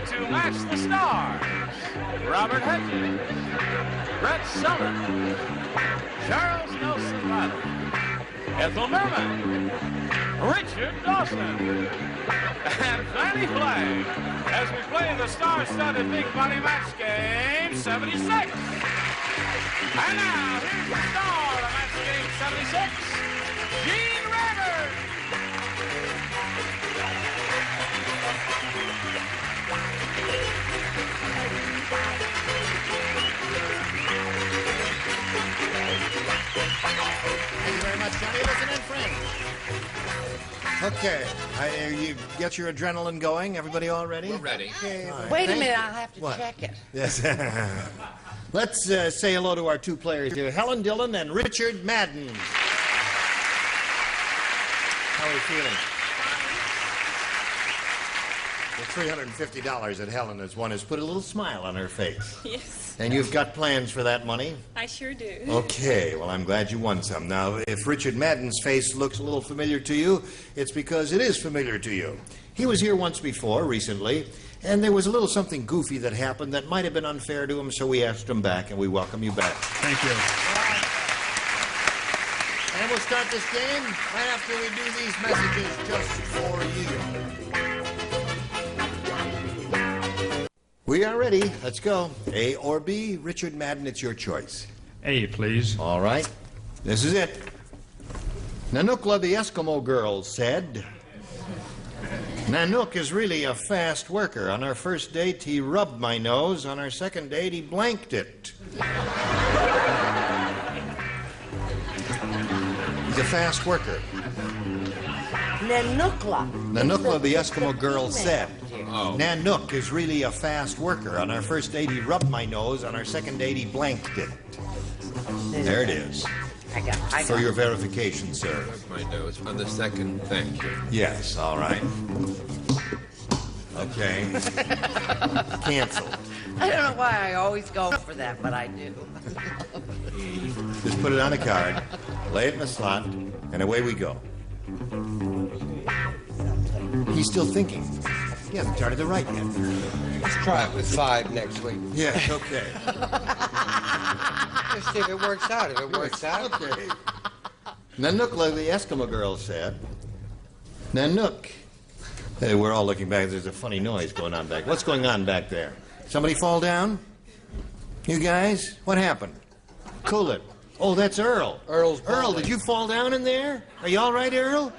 to match the stars, Robert Hegyes, Brett Sullivan, Charles Nelson Reilly, Ethel Merman, Richard Dawson, and Fannie Flagg as we play the star-studded Big Money Match Game 76. And now, here's the star of Match Game 76, Gene Rivers. Thank you very much, Johnny. Listen in, friends. Okay, you get your adrenaline going. Everybody all ready? We're ready. Okay. Right. Wait a Thank minute, you. I'll have to What? check it. Yes. Let's say hello to our two players here, Helen Dillon and Richard Madden. How are you feeling? The $350 that Helen has won has put a little smile on her face. Yes, And you've got plans for that money? I sure do. Okay, well, I'm glad you won some. Now, if Richard Madden's face looks a little familiar to you, it's because it is familiar to you. He was here once before, recently, and there was a little something goofy that happened that might have been unfair to him, so we asked him back, and we welcome you back. Thank you. And we'll start this game right after we do these messages just for you. We are ready. Let's go. A or B? Richard Madden, it's your choice. A, please. All right. This is it. Nanukla the Eskimo girl said, Nanook is really a fast worker. On our first date, he rubbed my nose. On our second date, he blanked it. He's a fast worker. Nanukla. Nanukla the Eskimo girl said, Nanook is really a fast worker. On our first date, he rubbed my nose. On our second date, he blanked it. There it is. I got For your verification, sir. My nose on the second. Thank you. Yes, all right. Okay. Canceled. I don't know why I always go for that, but I do. Just put it on a card, lay it in the slot, and away we go. He's still thinking. He hasn't started to write yet. Let's try it with 5 next week. Yes, okay. Just see if it works out. If it works out. Okay. Nanukla, the Eskimo girl, said, Nanook. Hey, we're all looking back. There's a funny noise going on back. What's going on back there? Somebody fall down? You guys? What happened? Cool it. Oh, that's Earl. Earl, did you fall down in there? Are you all right, Earl?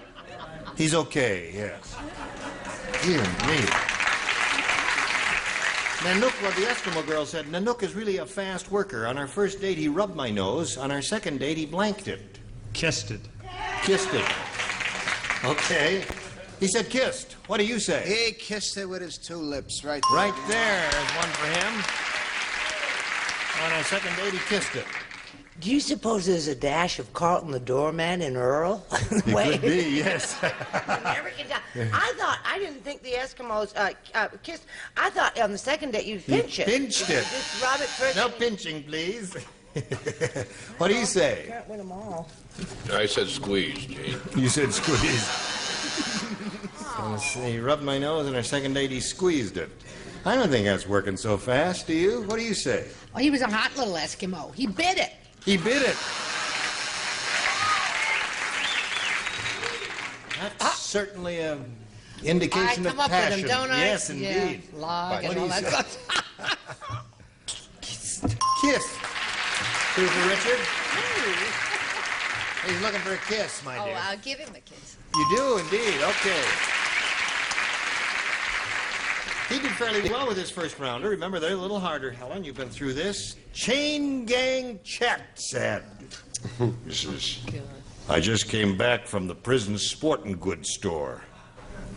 He's okay, yes. Dear me. Nanook, the Eskimo girl said, Nanook is really a fast worker. On our first date, he rubbed my nose. On our second date, he blanked it. Kissed it. Kissed it. Okay. He said kissed. What do you say? He kissed it with his 2 lips right there. Right there is one for him. On our second date, he kissed it. Do you suppose there's a dash of Carlton the doorman in Earl? It could be, yes. Never can tell. I didn't think the Eskimos kissed. I thought on the second date you'd pinch it. Pinched it. Just rub it first. No pinching, please. What do you say? Can't win them all. I said squeeze, Gene. You said squeeze. So he rubbed my nose, and our second date he squeezed it. I don't think that's working so fast, do you? What do you say? Oh, he was a hot little Eskimo. He bit it. He bit it. That's certainly an indication I of come up passion. with them, don't I? Yes, indeed. Yeah, log What and do all you that say? stuff. Kiss. 2 for Richard. He's looking for a kiss, my Oh, dear. I'll give him a kiss. You do indeed. Okay. He did fairly well with his first rounder. Remember, they're a little harder, Helen. You've been through this. Chain Gang Chet said, I just came back from the prison sporting goods store.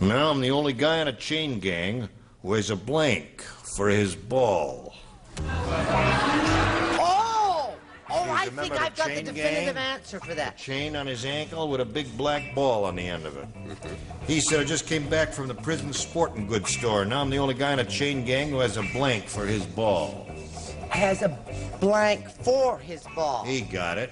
Now I'm the only guy in a chain gang who has a blank for his ball. I think remember the I've got the chain definitive gang? answer for that. Chain on his ankle with a big black ball on the end of it. He said, I just came back from the prison sporting goods store. Now I'm the only guy in a chain gang who has a blank for his ball. Has a blank for his ball. He got it.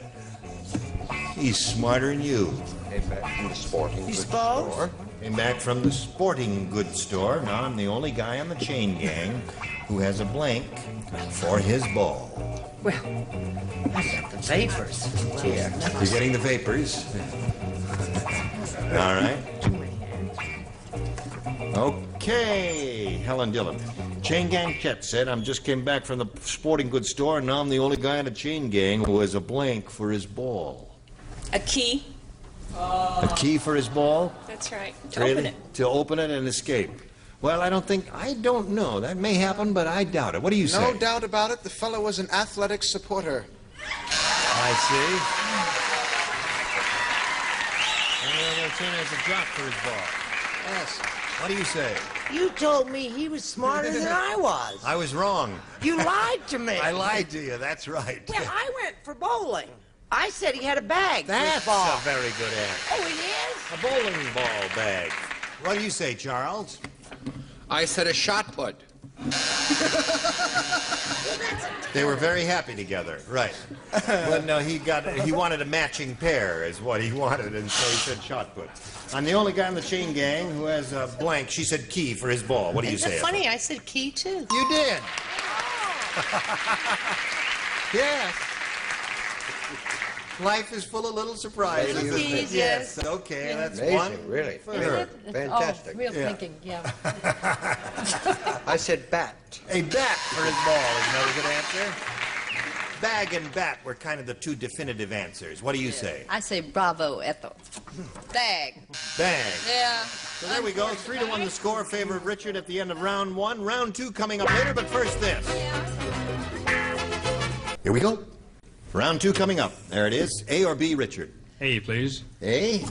He's smarter than you. Came back from the sporting goods suppose? store. Came back from the sporting goods store. Now I'm the only guy on the chain gang who has a blank for his ball. Well, I got the vapors here. You're getting the vapors. All right. Okay, Helen Dillon. Chain gang Chet said, I just came back from the sporting goods store, and now I'm the only guy in the chain gang who has a blank for his ball. A key. A key for his ball? That's right. Really? Open it. To open it and escape. Well, I don't know. That may happen, but I doubt it. What do you say? No doubt about it, the fellow was an athletic supporter. I see. And the other team has a drop for his ball. Yes. What do you say? You told me he was smarter than I was. I was wrong. You lied to me. I lied to you. That's right. Well, I went for bowling. I said he had a bag for That's his ball. a very good answer. Oh, he is? A bowling ball bag. What do you say, Charles? I said a shot put. They were very happy together, right? But no, he wanted a matching pair, is what he wanted, and so he said shot put. I'm the only guy in the chain gang who has a blank. She said key for his ball. What do you Isn't say? it funny? I said key, too. You did. Yes. Life is full of little surprises. Little isn't it? keys, yes. Okay, that's Amazing, one really. for her. Fantastic. Oh, real Yeah. thinking, yeah. I said bat. A bat for his ball is another good answer. Bag and bat were kind of the two definitive answers. What do you say? I say bravo, Ethel. Bag. Bag. Yeah. So there we go. 3-1 the score. Favor of Richard at the end of round one. Round two coming up later, but first this. Here we go. Round two coming up. There it is. A or B, Richard? A, please. A?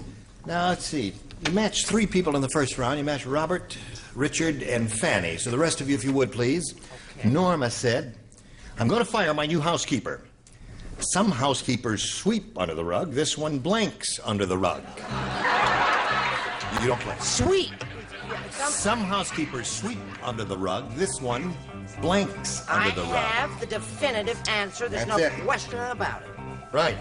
Now, let's see. You matched three people in the first round. You matched Robert, Richard, and Fannie. So the rest of you, if you would, please. Okay. Norma said, I'm going to fire my new housekeeper. Some housekeepers sweep under the rug. This one blanks under the rug. You don't play. Sweet. Some housekeepers sweep under the rug. This one blanks under the rug. I have the definitive answer. There's That's no it. question about it. Right.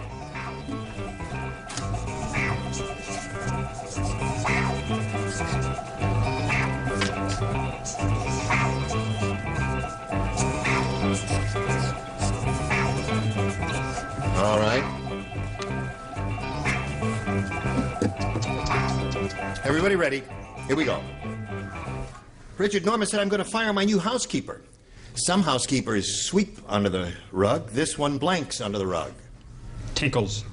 All right. Everybody ready? Here we go. Richard, Norma said, I'm going to fire my new housekeeper. Some housekeepers sweep under the rug. This one blanks under the rug. Tinkles.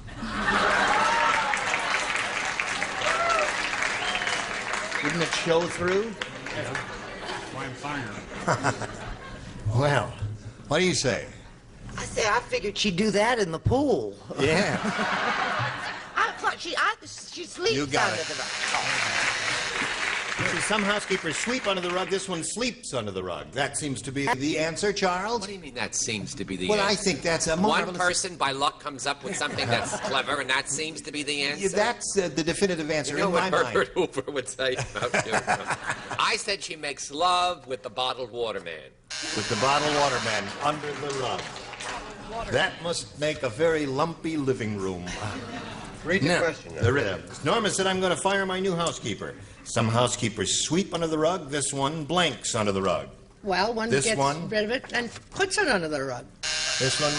Didn't it show through? That's why I'm firing. Well, what do you say? I say I figured she'd do that in the pool. Yeah. I thought she sleeps You got under it. the rug. See, some housekeepers sweep under the rug. This one sleeps under the rug. That seems to be the answer, Charles. What do you mean that seems to be the Well, answer? I think that's a One marvelous... person by luck comes up with something that's clever, and that seems to be the answer? That's the definitive answer You know in what my Herbert mind. Hoover would say about you? I said she makes love with the bottled water man. With the bottled water man under the rug. That must make a very lumpy living room. Read the question. now. Norma said, I'm going to fire my new housekeeper. Some housekeepers sweep under the rug. This one blanks under the rug. Well, one This gets one? rid of it and puts it under the rug. This one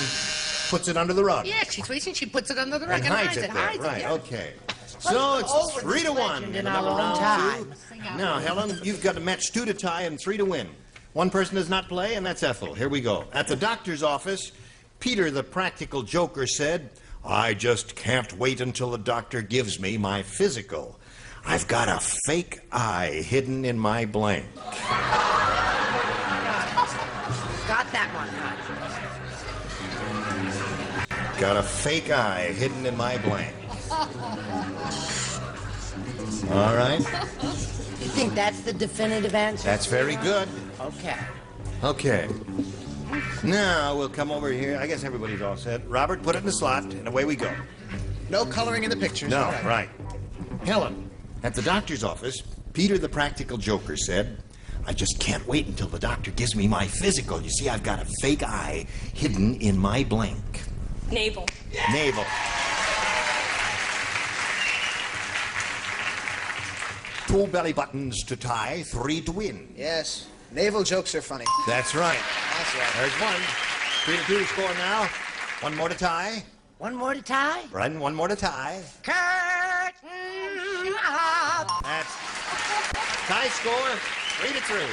puts it under the rug. Yeah, she sweeps it, she puts it under the rug And hides it there. hides Right, it. Yeah. okay. So it's over 3-1. this legend in Another our own round time. two. Now, Helen, you've got a match 2 to tie and 3 to win. One person does not play, and that's Ethel. Here we go. At the doctor's office, Peter, the practical joker, said, I just can't wait until the doctor gives me my physical. I've got a fake eye hidden in my blank. Got that one, huh? Got a fake eye hidden in my blank. All right. You think that's the definitive answer? That's very good. Okay. Okay. Now we'll come over here. I guess everybody's all set. Robert, put it in the slot, and away we go. No coloring in the pictures. No, All right. right. Helen, at the doctor's office, Peter the practical joker said, I just can't wait until the doctor gives me my physical. You see, I've got a fake eye hidden in my blank. Navel. Navel. 2 belly buttons to tie, 3 to win. Yes. Naval jokes are funny. That's right. That's right. There's one. 3-2 score now. 1 more to tie. One more to tie. Right, and 1 more to tie. Curtain up. That's tie score, 3-3.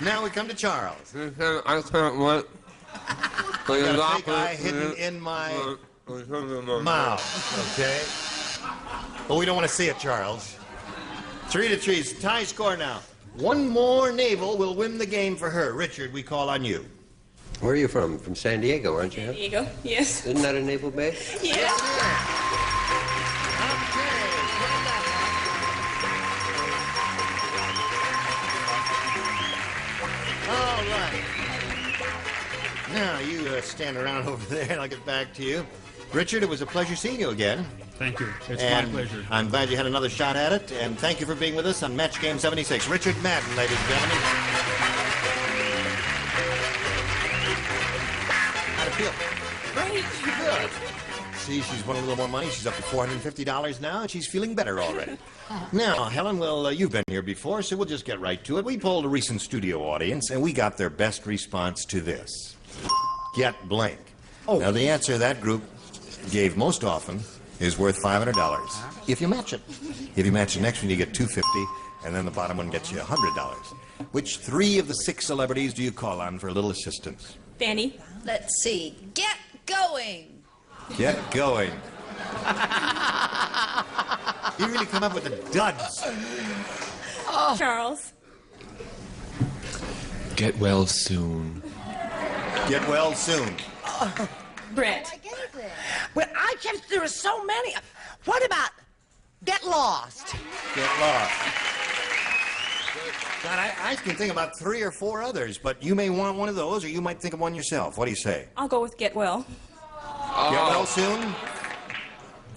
Now we come to Charles. I can't wait. I got a fake eye hidden in my mouth, okay? But we don't want to see it, Charles. 3-3, tie score now. 1 more naval will win the game for her. Richard, we call on you. Where are you from? From San Diego, aren't you? San Diego, yes. Isn't that a naval base? Yes. All right. Now, you stand around over there, and I'll get back to you. Richard, it was a pleasure seeing you again. Thank you. It's And my pleasure. I'm glad you had another shot at it, and thank you for being with us on Match Game 76. Richard Madden, ladies and gentlemen. How'd it feel? Great. Good. See, she's won a little more money. She's up to $450 now, and she's feeling better already. Now, Helen, well, you've been here before, so we'll just get right to it. We polled a recent studio audience, and we got their best response to this. Get blank. Oh. Now, the answer that group gave most often is worth $500 if you match it. If you match the next one, you get $250, and then the bottom one gets you $100. Which 3 of the 6 celebrities do you call on for a little assistance? Fannie. Let's see. Get going. Get going. You really come up with the duds. Charles. Get well soon. Get well soon. Brett. Well, there are so many. What about get lost? Get lost. God, I can think about 3 or 4 others, but you may want one of those, or you might think of one yourself. What do you say? I'll go with get well. Get well soon?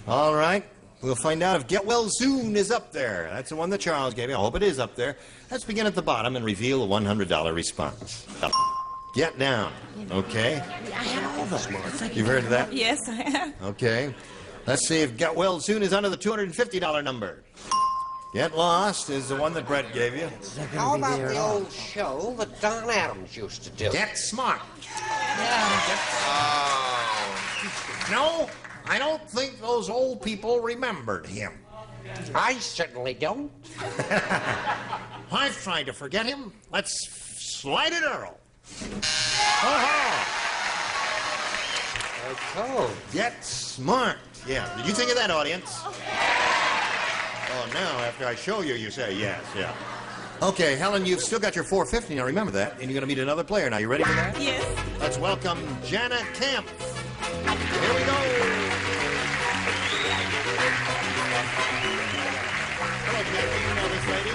All right. We'll find out if get well soon is up there. That's the one that Charles gave me. I hope it is up there. Let's begin at the bottom and reveal a $100 response. Get down. Okay. I had all those. You've heard of that? Yes, I have. Okay. Let's see if get well soon is under the $250 number. Get lost is the one that Brett gave you. How about the old show that Don Adams used to do? Get smart. No, I don't think those old people remembered him. I certainly don't. I've tried to forget him. Let's slide it, Earl. Oh, get smart. Yeah. Did you think of that, audience? Oh, now after I show you, you say yes. Yeah. Okay, Helen, you've still got your $450. Now remember that, and you're going to meet another player. Now, you ready for that? Yes. Let's welcome Jana Camp. Here we go. Hello, Jana. You know this lady?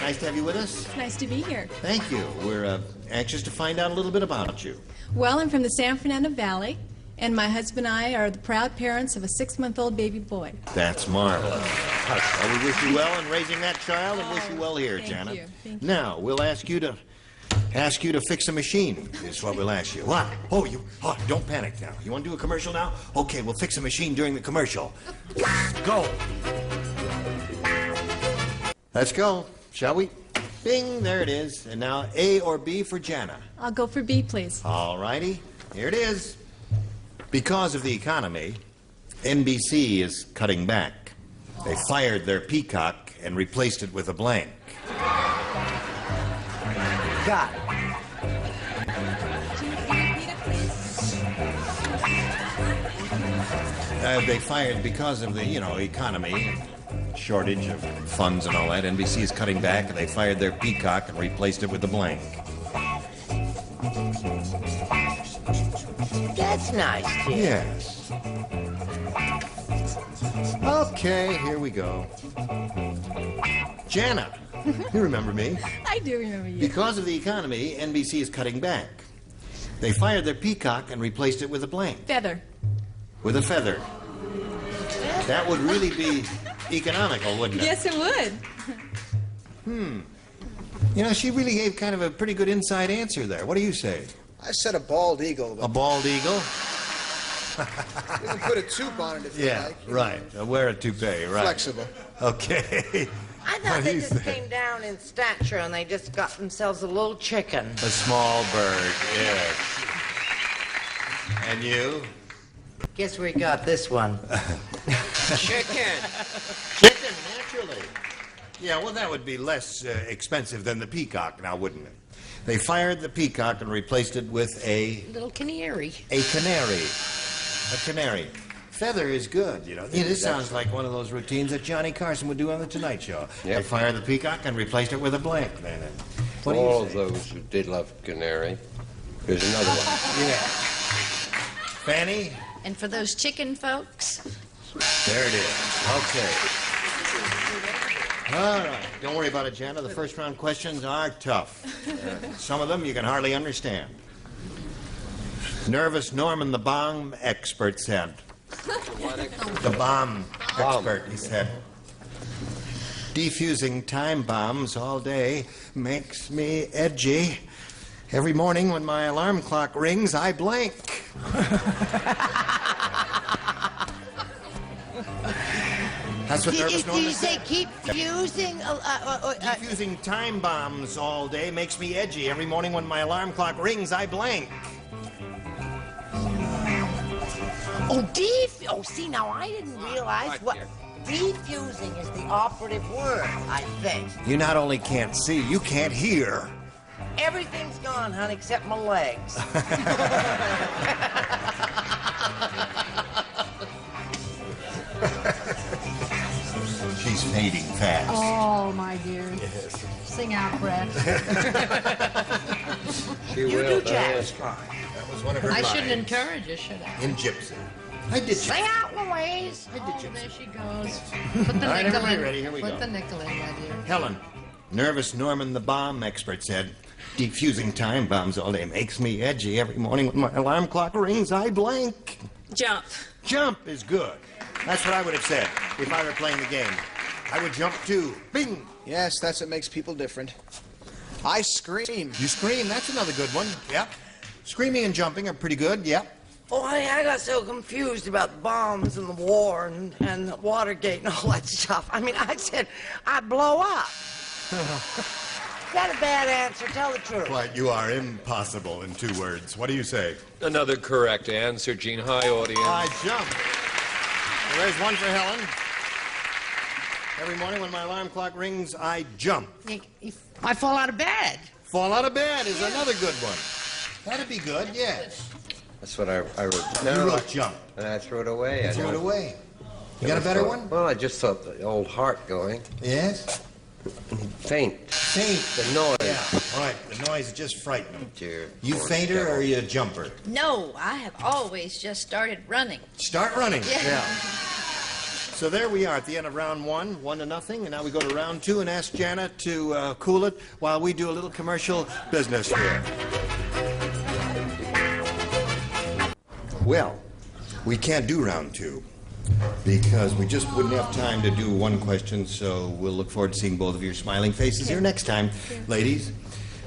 Nice to have you with us. It's nice to be here. Thank you. We're anxious to find out a little bit about you. Well, I'm from the San Fernando Valley, and my husband and I are the proud parents of a 6-month-old baby boy. That's marvelous. Well, we wish you well in raising that child, and wish you well here, Jana. Thank you. Thank you. Now, we'll ask you to fix a machine, is what we'll ask you. What? Oh, don't panic now. You want to do a commercial now? Okay, we'll fix a machine during the commercial. Go. Let's go, shall we? Bing, there it is. And now A or B for Jana. I'll go for B, please. All righty, here it is. Because of the economy, NBC is cutting back. They fired their Peacock and replaced it with a blank. Got it. They fired because of the, economy, shortage of funds and all that. NBC is cutting back, and they fired their Peacock and replaced it with a blank. That's nice, kid. Yes. Okay, here we go. Jana, you remember me. I do remember you. Because of the economy, NBC is cutting back. They fired their Peacock and replaced it with a blank. Feather. With a feather. That would really be economical, wouldn't it? Yes, it would. She really gave kind of a pretty good inside answer there. What do you say? I said a bald eagle. A bald eagle? You can put a tube on it if you Yeah, like. right. Wear a toupee, right. Flexible. Okay. I What thought do they you just think? came down in stature and they just got themselves a little chicken. A small bird, yes. And you? Guess we got this one. Chicken. Chicken, naturally. Yeah, well, that would be less expensive than the Peacock now, wouldn't it? They fired the Peacock and replaced it with a Little canary. canary. A canary. Feather is good, you know. Yeah, this sounds like one of those routines that Johnny Carson would do on The Tonight Show. Yep. They fired the Peacock and replaced it with a blank. What do you All say? those who did love Canary. Here's another one. Yeah. Fannie? And for those chicken folks, There it is. Okay. All right. Don't worry about it, Jana. The first round questions are tough. Some of them you can hardly understand. Nervous Norman, the bomb expert, said. The bomb expert, he said. Defusing time bombs all day makes me edgy. Every morning when my alarm clock rings, I blank. That's what Nervous Did Norman you said. say keep fusing? Defusing time bombs all day makes me edgy. Every morning when my alarm clock rings, I blank. Oh, see, now I didn't realize what... Defusing is the operative word, I think. You not only can't see, you can't hear. Everything's gone, hon, except my legs. She's fading fast. Oh, my dear. Yes. Sing out, Brett. You will, Jack. That was one of her I lines. shouldn't encourage you, should I? In Gypsy. I did Sing Gypsy. out, Louise. I did Oh, Gypsy. there she goes. Put the All right, nickel everybody in. ready? Here we Put go. the nickel in, my dear. Helen. Nervous Norman, the bomb expert, said, defusing time bombs all day makes me edgy. Every morning when my alarm clock rings, I blank. Jump. Jump is good. That's what I would have said if I were playing the game. I would jump too. Bing! Yes, that's what makes people different. I scream. You scream. That's another good one. Yep. Screaming and jumping are pretty good. Yep. Oh, honey, I got so confused about bombs and the war and Watergate and all that stuff. I mean, I said I'd blow up. Is that a bad answer? Tell the truth. But you are impossible in 2 words. What do you say? Another correct answer, Gene. Hi, audience. I jump. Well, there's one for Helen. Every morning when my alarm clock rings, I jump. I fall out of bed. Fall out of bed is another good one. That'd be good, yes. That's what I wrote. You wrote jump. And I threw it away. Threw it away. You got a better one? Well, I just thought the old heart going. Yes? Faint. Faint. The noise. Yeah. All right, the noise is just frightening. Dear You poor fainter devil. or you jumper? no, I have always just started running. Start running. Yeah. So there we are at the end of round 1, 1-0, and now we go to round 2 and ask Janet to cool it while we do a little commercial business here. Well, we can't do round 2 because we just wouldn't have time to do one question, so we'll look forward to seeing both of your smiling faces here next time, ladies.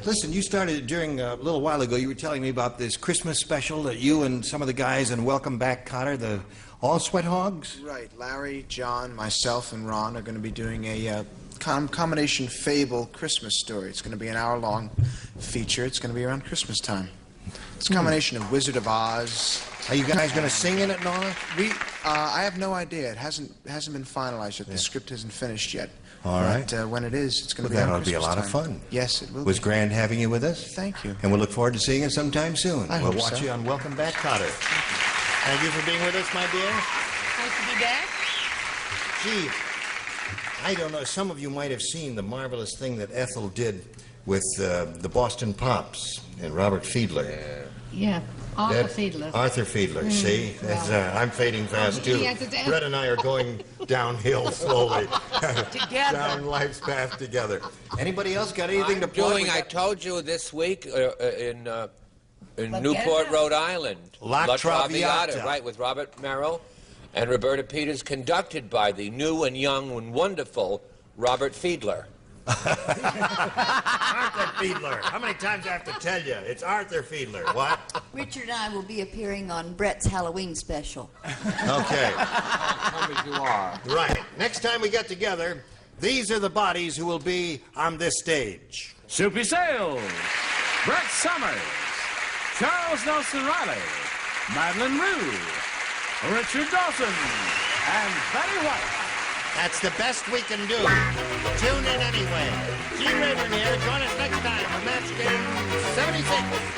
Listen, you started during a little while ago, you were telling me about this Christmas special that you and some of the guys in Welcome Back, Cotter, the All Sweat Hogs? Right. Larry, John, myself, and Ron are going to be doing a combination fable Christmas story. It's going to be an hour-long feature. It's going to be around Christmas time. It's a combination of Wizard of Oz. Are you guys going to sing in it, Nora? I have no idea. It hasn't been finalized yet. The script isn't finished yet. All right. But when it is, it's going to Well, be on that'll be a Christmas lot of time. fun. Yes, it will. Was be. grand having you with us. Thank you. And we'll look forward to seeing you sometime soon. I we'll hope watch so. you on Welcome Back, Cotter. Thank you for being with us, my dear. Nice to be back. Gee, I don't know. Some of you might have seen the marvelous thing that Ethel did with the Boston Pops and Robert Fiedler. Yeah. Arthur Fiedler. Arthur Fiedler, see? That's, I'm fading fast, too. Yes, it's- Brett and I are going downhill slowly. Together. Down life's path together. Anybody else got anything to plug? Doing, I told you this week in Newport, Rhode Island. La Traviata. Right, with Robert Merrill and Roberta Peters, conducted by the new and young and wonderful Robert Fiedler. Arthur Fiedler. How many times do I have to tell you? It's Arthur Fiedler. What? Richard and I will be appearing on Brett's Halloween special. Okay. Come as you are. Right. Next time we get together, these are the bodies who will be on this stage. Soupy Sales, Brett Summers, Charles Nelson Reilly, Madeline Rue, Richard Dawson, and Fannie White. That's the best we can do. Tune in anyway. Gene Rayburn here. Join us next time for Match Game 76.